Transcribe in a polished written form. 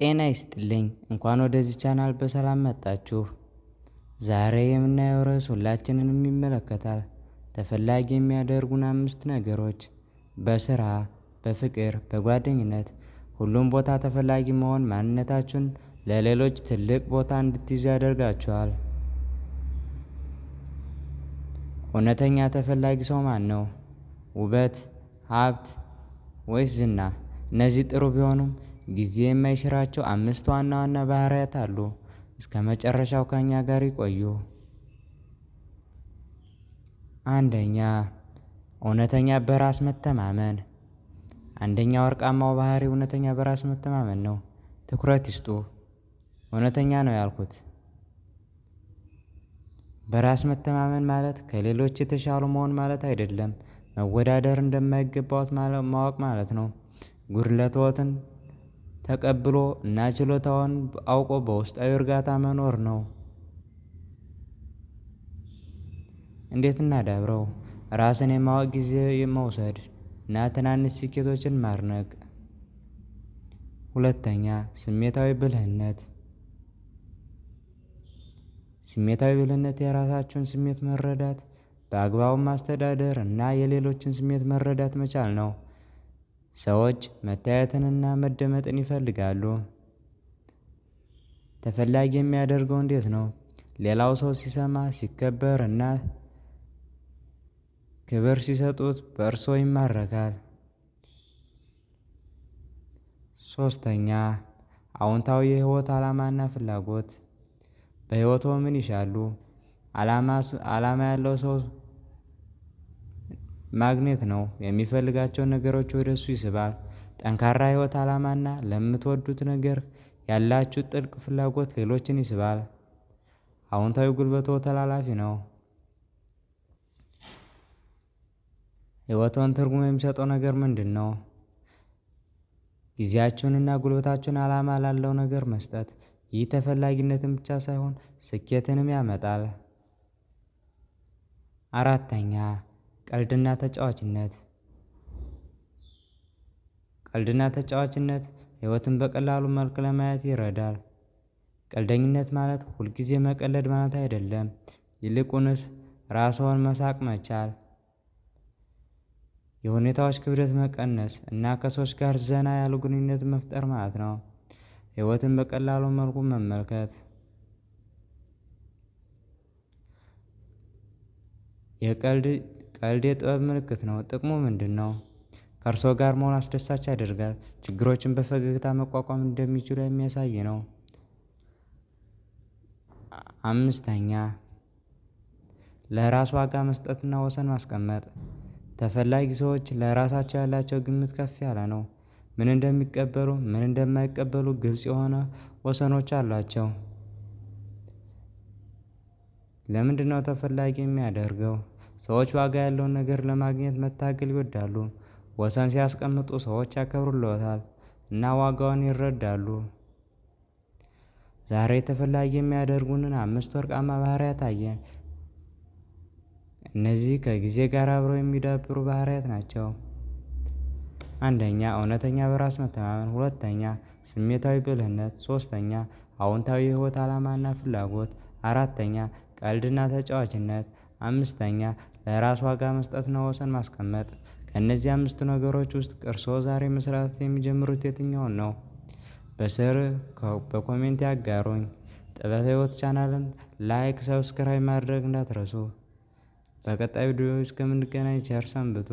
ጤና ይስጥልኝ እንኳን ወደዚህ ቻናል በሰላም መጣችሁ። ዛሬ የምናየው ርዕስ ሁላችንንም ይመለከታል። ተፈላጊ የሚያደርጉን 5 ነገሮች። በስራ፣ በፍቅር፣ በጓደኝነት ሁሉም ቦታ ተፈላጊ መሆን ማንነታችሁን ለሌሎች ትልቅ ቦታ እንድትይዙ ያደርጋችኋል። እውነተኛ ተፈላጊ ሰው ማን ነው? ውበት፣ ሀብት ወይስ ዝና? እነዚህ ጥሩ ቢሆኑም ጊዜ የማይሽራቸው 5 ዋና ዋና ባህሪያት አሉ። እስከ መጨረሻው ከኛ ጋር ይቆዩ። አንደኛ፣ እውነተኛ በራስ መተማመን። አንደኛ ወርቃማው ባህሪ እውነተኛ በራስ መተማመን ነው። ትኩረት ይስጡ። እውነተኛ ነው ያልኩት። በራስ መተማመን ማለት ከሌሎች የተሻሉ መሆን ማለት አይደለም። መወዳደር እንደማይገባዎት ማወቅ ማለት ነው። ጉድለትዎትን ተቀብሎ እና ችሎታውን አውቆ በውስጣዊ እርጋታ መኖር ነው። እንዴት እናዳብረው? ራስን የማወቅ ጊዜ መውሰድ እና ትናንሽ ስኬቶችን ማድነቅ። ሁለተኛ፣ ስሜታዊ ብልህነት። ስሜታዊ ብልህነት የራሳችሁን ስሜት መረዳት፣ በአግባቡ ማስተዳደር እና የሌሎችን ስሜት መረዳት መቻል ነው። ሰዎች መታየትንና መደመጥን ይፈልጋሉ። ተፈላጊ የሚያደርገው እንዴት ነው? ሌላው ሰው ሲሰማ፣ ሲከበር እና ክብር ሲሰጡት በእርስዎ ይማረካል። ሶስተኛ፣ አዎንታዊ የህይወት ዓላማና ፍላጎት። በህይወትዎ ምን ይሻሉ? ዓላማ ያለው ሰው ማግኔት ነው። የሚፈልጋቸውን ነገሮች ወደ እሱ ይስባል። ጠንካራ ህይወት ዓላማና ለምትወዱት ነገር ያላችሁ ጥልቅ ፍላጎት ሌሎችን ይስባል። አዎንታዊ ጉልበትዎ ተላላፊ ነው። ህይወትዎን ትርጉም የሚሰጠው ነገር ምንድን ነው? ጊዜያችሁንና ጉልበታችሁን ዓላማ ላለው ነገር መስጠት። ይህ ተፈላጊነትን ብቻ ሳይሆን ስኬትንም ያመጣል። አራተኛ፣ ቀልድና ተጫዋችነት። ቀልድና ተጫዋችነት ህይወትን በቀላሉ መልክ ለማየት ይረዳል። ቀልደኝነት ማለት ሁልጊዜ መቀለድ ማለት አይደለም። ይልቁንስ ራስዎን መሳቅ መቻል፣ የሁኔታዎች ክብደት መቀነስ እና ከሰዎች ጋር ዘና ያሉ ግንኙነት መፍጠር ማለት ነው። ህይወትን በቀላሉ መልኩ መመልከት። ቀልድ የጥበብ ምልክት ነው። ጥቅሙ ምንድን ነው? ከእርስዎ ጋር መሆን አስደሳች ያደርጋል። ችግሮችን በፈገግታ መቋቋም እንደሚችሉ የሚያሳይ ነው። አምስተኛ፣ ለራስ ዋጋ መስጠትና ወሰን ማስቀመጥ። ተፈላጊ ሰዎች ለራሳቸው ያላቸው ግምት ከፍ ያለ ነው። ምን እንደሚቀበሉ፣ ምን እንደማይቀበሉ ግልጽ የሆነ ወሰኖች አሏቸው። ለምንድነው ተፈላጊ የሚያደርገው? ሰዎች ዋጋ ያለውን ነገር ለማግኘት መታገል ይወዳሉ። ወሰን ሲያስቀምጡ ሰዎች ያከብሩልዎታል እና ዋጋውን ይረዳሉ። ዛሬ ተፈላጊ የሚያደርጉንን 5 ወርቃማ ባህሪያት አየን። እነዚህ ከጊዜ ጋር አብረው የሚዳብሩ ባህሪያት ናቸው። አንደኛ፣ እውነተኛ በራስ መተማመን። ሁለተኛ፣ ስሜታዊ ብልህነት። ሶስተኛ፣ አዎንታዊ የህይወት ዓላማና ፍላጎት። አራተኛ፣ ቀልድና ተጫዋችነት። አምስተኛ፣ ለራስ ዋጋ መስጠትና ወሰን ማስቀመጥ። ከእነዚህ 5 ነገሮች ውስጥ እርስዎ ዛሬ መስራት የሚጀምሩት የትኛውን ነው? በስር በኮሜንት ያጋሩኝ። ጥበብ ህይወት ቻናልን ላይክ፣ ሰብስክራይብ ማድረግ እንዳትረሱ። በቀጣይ ቪዲዮዎች እስከምንገናኝ ቸር ሰንብቱ።